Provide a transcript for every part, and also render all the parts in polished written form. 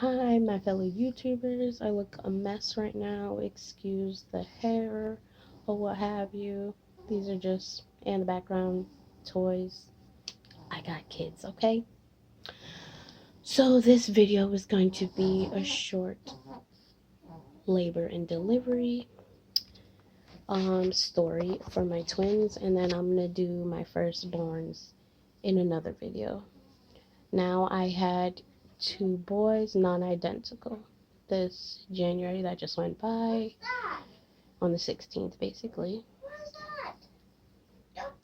Hi, my fellow YouTubers. I look a mess right now. Excuse the hair or what have you. These are just in the background toys. I got kids, okay? So, this video is going to be a short labor and delivery story for my twins, and then I'm gonna do my firstborns in another video. Now, I had two boys, non identical, this January that just went by. On the 16th, basically.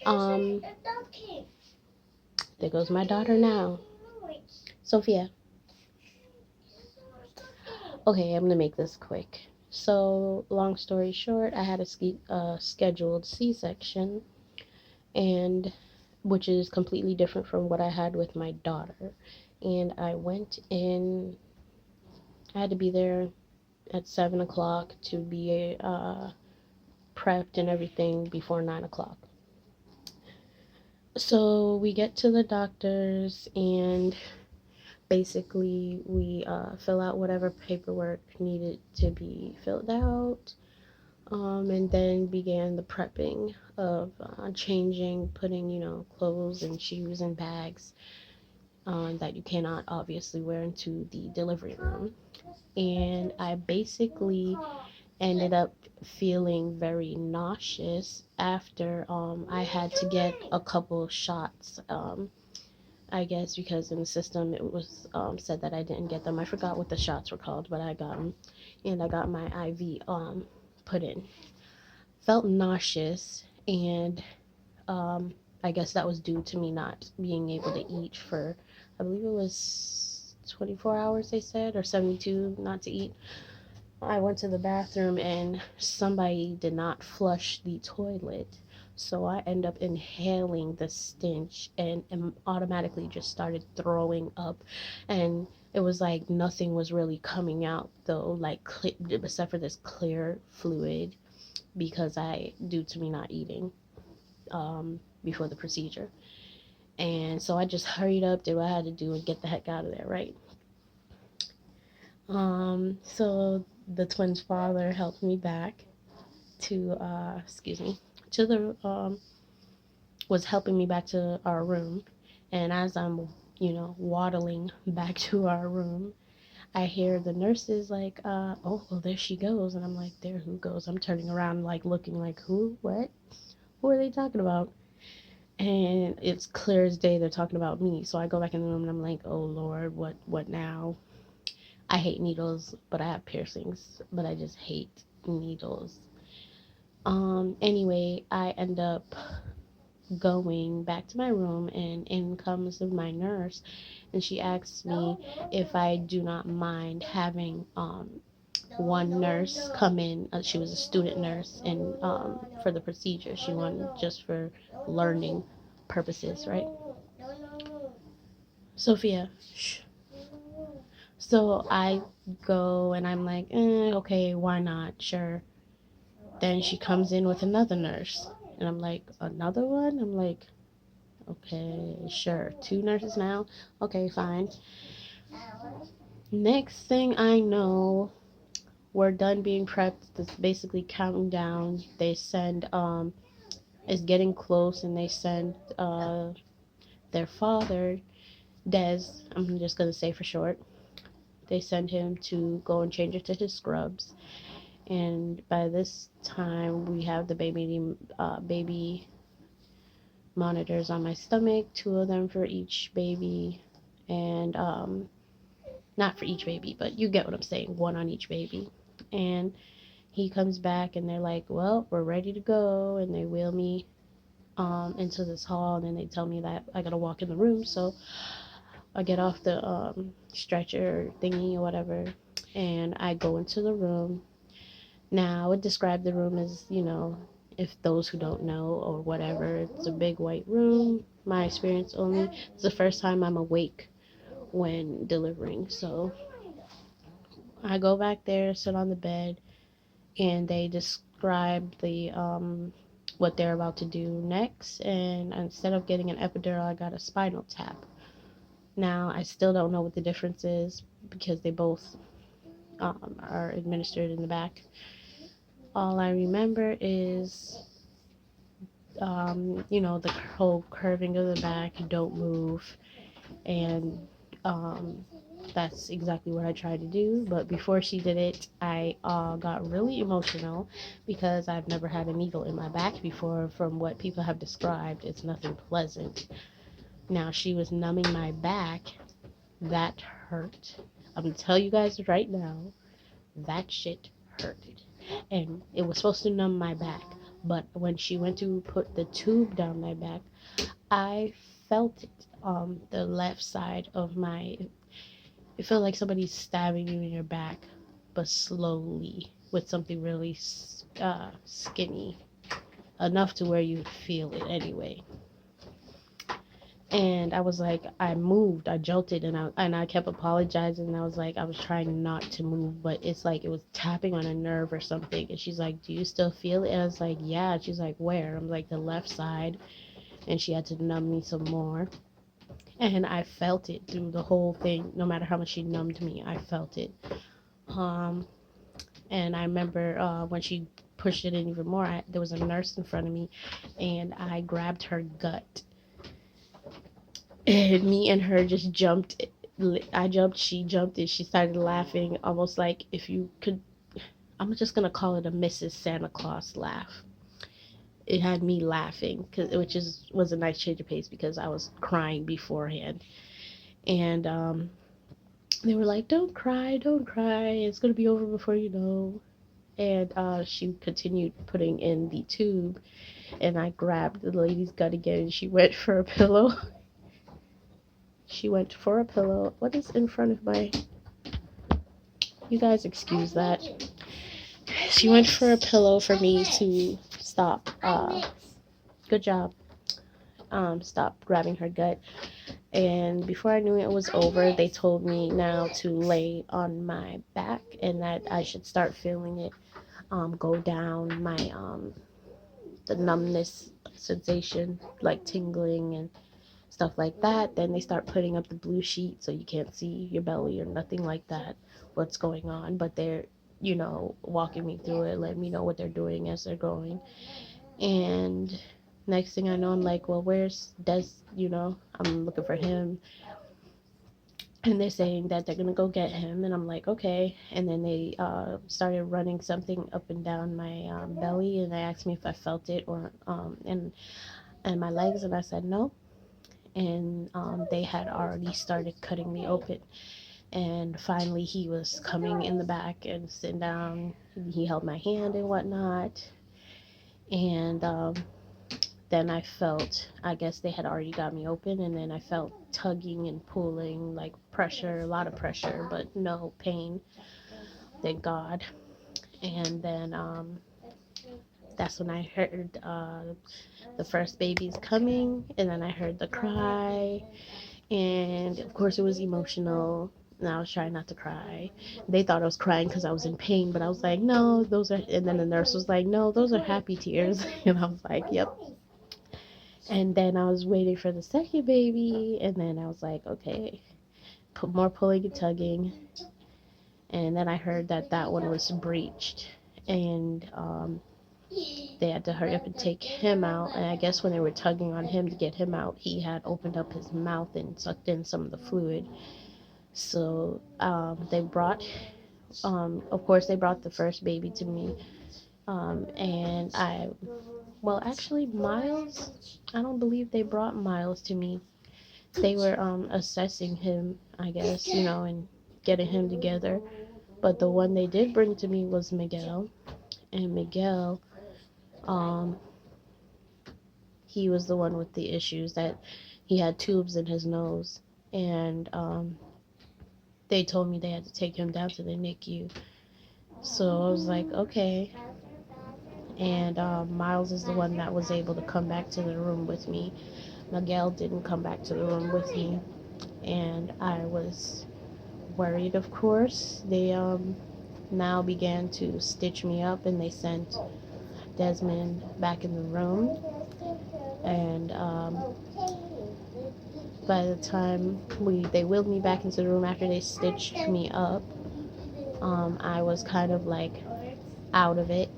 Um, there goes my daughter now. Sophia. Okay, I'm gonna make this quick. So, long story short, I had a scheduled C-section, and which is completely different from what I had with my daughter. And I went in. I had to be there at 7 o'clock to be prepped and everything before 9 o'clock. So we get to the doctor's, and basically we fill out whatever paperwork needed to be filled out, and then began the prepping of changing, putting, clothes and shoes and bags that you cannot obviously wear into the delivery room. And I basically ended up feeling very nauseous after I had to get a couple shots. I guess because in the system it was said that I didn't get them. I forgot what the shots were called, but I got them, and I got my IV put in. Felt nauseous, and I guess that was due to me not being able to eat for, I believe it was 24 hours, they said, or 72 not to eat. I went to the bathroom and somebody did not flush the toilet. So I end up inhaling the stench and automatically just started throwing up. And it was like nothing was really coming out though, like except for this clear fluid because due to me not eating before the procedure. And so I just hurried up, did what I had to do, and get the heck out of there, right? So the twins' father helped me back to to the was helping me back to our room. And as I'm waddling back to our room, I hear the nurses like, oh, well, there she goes. And I'm like, there, who goes? I'm turning around, like, looking like, who, what, who are they talking about? And it's clear as day they're talking about me. So I go back in the room and I'm like, oh Lord, what now? I hate needles, but I have piercings, but I just hate needles. Anyway, I end up going back to my room, and in comes my nurse, and she asks me if I do not mind having one nurse come in. She was a student nurse, and for the procedure, she wanted just for learning purposes, right? Sophia, shh. So I go and I'm like, okay, why not? Sure. Then she comes in with another nurse, and I'm like, another one? I'm like, okay, sure. Two nurses now? Okay, fine. Next thing I know, we're done being prepped. It's basically counting down. They send, it's getting close, and they send their father, Des, I'm just going to say for short, they send him to go and change into his scrubs. And by this time, we have the baby monitors on my stomach, two of them for each baby, and not for each baby, but you get what I'm saying, one on each baby. And he comes back and they're like, well, we're ready to go, and they wheel me into this hall, and then they tell me that I gotta walk in the room. So I get off the stretcher thingy or whatever, and I go into the room. Now I would describe the room as, if those who don't know or whatever, it's a big white room. My experience only, it's the first time I'm awake when delivering. So I go back there, sit on the bed, and they describe the what they're about to do next. And instead of getting an epidural, I got a spinal tap. Now, I still don't know what the difference is because they both are administered in the back. All I remember is, the whole curving of the back, don't move, and um, that's exactly what I tried to do. But before she did it, I got really emotional because I've never had a needle in my back before. From what people have described, it's nothing pleasant. Now, she was numbing my back. That hurt. I'm gonna tell you guys right now, that shit hurted. And it was supposed to numb my back. But when she went to put the tube down my back, I felt it on the left side of my. It felt like somebody's stabbing you in your back, but slowly with something really skinny, enough to where you feel it anyway. And I was like, I moved, I jolted, and I kept apologizing. And I was like, I was trying not to move, but it's like it was tapping on a nerve or something. And she's like, do you still feel it? And I was like, yeah. And she's like, where? I'm like, the left side. And she had to numb me some more. And I felt it through the whole thing. No matter how much she numbed me, I felt it. Um, and I remember when she pushed it in even more, there was a nurse in front of me, and I grabbed her gut. And me and her just jumped. I jumped, she jumped, and she started laughing, almost like if you could. I'm just gonna call it a Mrs. Santa Claus laugh. It had me laughing, which was a nice change of pace because I was crying beforehand. And they were like, "Don't cry, don't cry. It's gonna be over before you know." And she continued putting in the tube, and I grabbed the lady's gut again, and she went for a pillow. She went for a pillow. What is in front of my? You guys excuse that. She went for a pillow for me to stop. Good job. Stop grabbing her gut. And before I knew it was over, they told me now to lay on my back and that I should start feeling it go down my the numbness sensation, like tingling and stuff like that. Then they start putting up the blue sheet so you can't see your belly or nothing like that, what's going on. But they're, walking me through it, letting me know what they're doing as they're going. And next thing I know, I'm like, well, where's Des? I'm looking for him. And they're saying that they're going to go get him. And I'm like, okay. And then they started running something up and down my belly. And they asked me if I felt it or and my legs. And I said no. And they had already started cutting me open. And finally, he was coming in the back and sitting down. He held my hand and whatnot. And then I felt, I guess they had already got me open. And then I felt tugging and pulling, like pressure, a lot of pressure, but no pain. Thank God. And then that's when I heard the first baby's coming. And then I heard the cry. And of course, it was emotional. And I was trying not to cry. They thought I was crying because I was in pain, but I was like, no, those are. And then the nurse was like, no, those are happy tears. And I was like, yep. And then I was waiting for the second baby, and then I was like, okay, put more pulling and tugging. And then I heard that one was breached, and they had to hurry up and take him out. And I guess when they were tugging on him to get him out, he had opened up his mouth and sucked in some of the fluid. So they brought, of course, they brought the first baby to me. And well, actually, Miles, I don't believe they brought Miles to me. They were assessing him, I guess, and getting him together. But the one they did bring to me was Miguel. And Miguel, um, he was the one with the issues that he had tubes in his nose. And they told me they had to take him down to the NICU. So I was like, okay. And Miles is the one that was able to come back to the room with me. Miguel didn't come back to the room with me. And I was worried, of course. They now began to stitch me up, and they sent Desmond back in the room. And By the time they wheeled me back into the room after they stitched me up, I was kind of like out of it.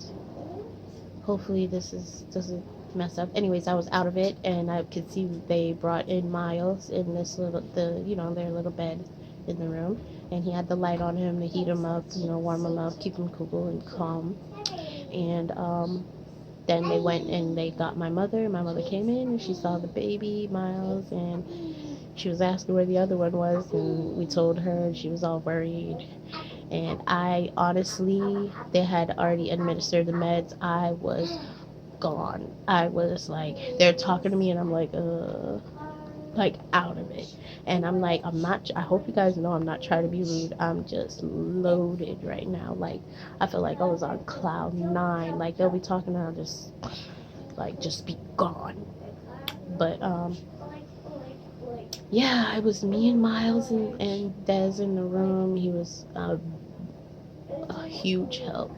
Hopefully doesn't mess up. Anyways, I was out of it, and I could see they brought in Miles in this little their little bed in the room, and he had the light on him to heat him up, warm him up, keep him cool and calm. And then they went and they got my mother. My mother came in and she saw the baby Miles, and she was asking where the other one was, and we told her, and she was all worried. And I honestly, they had already administered the meds. I was gone. I was like, they're talking to me, and I'm like out of it. And I'm like, I hope you guys know I'm not trying to be rude. I'm just loaded right now. Like, I feel like I was on cloud nine. Like, they'll be talking, and I'll just be gone. But, yeah, it was me and Miles and Dez in the room. He was a huge help,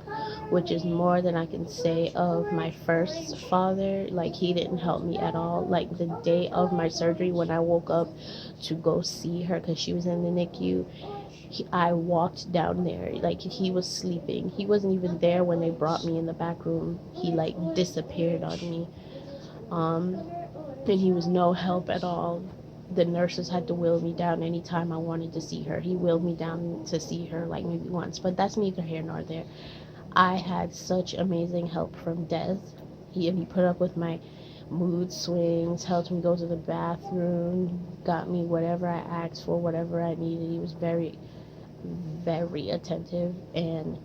which is more than I can say of my first father. Like, he didn't help me at all. Like, the day of my surgery, when I woke up to go see her because she was in the NICU, I walked down there. Like, he was sleeping. He wasn't even there when they brought me in the back room. He like disappeared on me. Um, and he was no help at all. The nurses had to wheel me down anytime I wanted to see her. He wheeled me down to see her like maybe once, but that's neither here nor there. I had such amazing help from Des. He put up with my mood swings, helped me go to the bathroom, got me whatever I asked for, whatever I needed. He was very, very attentive, and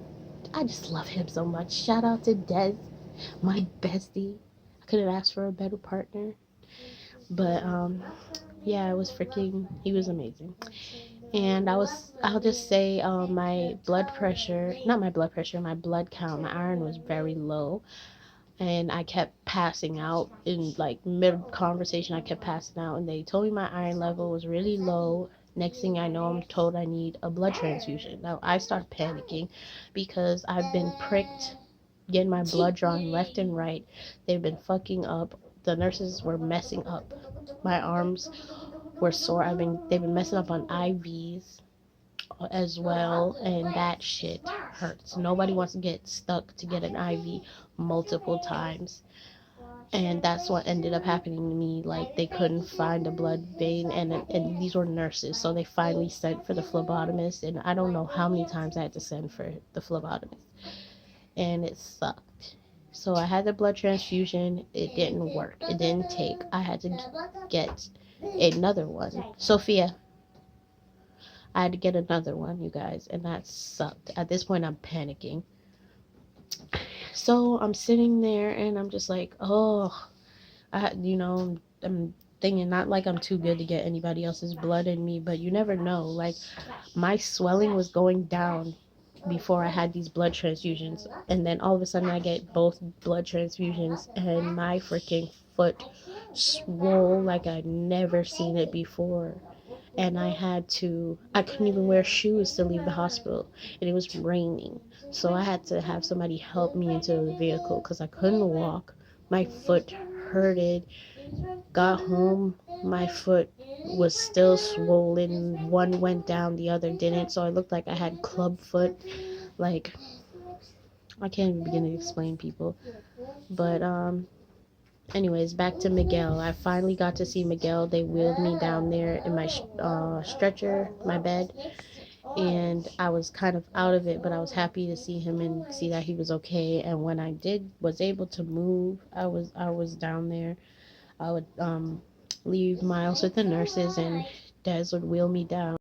I just love him so much. Shout out to Des, my bestie. I couldn't ask for a better partner. But yeah, it was freaking. He was amazing. And I'll just say, my blood pressure, not my blood pressure, my blood count, my iron was very low, and I kept passing out in like mid conversation. I kept passing out, and they told me my iron level was really low. Next thing I know, I'm told I need a blood transfusion. Now I start panicking because I've been pricked, getting my blood drawn left and right. They've been fucking up. The nurses were messing up. My arms were sore. They've been messing up on IVs as well, and that shit hurts. Nobody wants to get stuck to get an IV multiple times. And that's what ended up happening to me. Like, they couldn't find a blood vein, and these were nurses, so they finally sent for the phlebotomist, and I don't know how many times I had to send for the phlebotomist, and it sucked. So I had the blood transfusion. It didn't work. It didn't take. I had to get another one. Sophia, I had to get another one, you guys, and that sucked. At this point, I'm panicking. So I'm sitting there, and I'm just like, oh, I'm thinking, not like I'm too good to get anybody else's blood in me, but you never know. Like, my swelling was going down before I had these blood transfusions, and then all of a sudden I get both blood transfusions, and my freaking foot swole like I'd never seen it before. And I couldn't even wear shoes to leave the hospital, and it was raining, so I had to have somebody help me into the vehicle because I couldn't walk. My foot hurted. Got home, my foot was still swollen. One went down, the other didn't, so I looked like I had club foot. Like, I can't even begin to explain, people. But anyways, back to Miguel. I finally got to see Miguel. They wheeled me down there in my stretcher, my bed, and I was kind of out of it, but I was happy to see him and see that he was okay. And when I was able to move, I was down there. I would leave Miles with the nurses, and Des would wheel me down.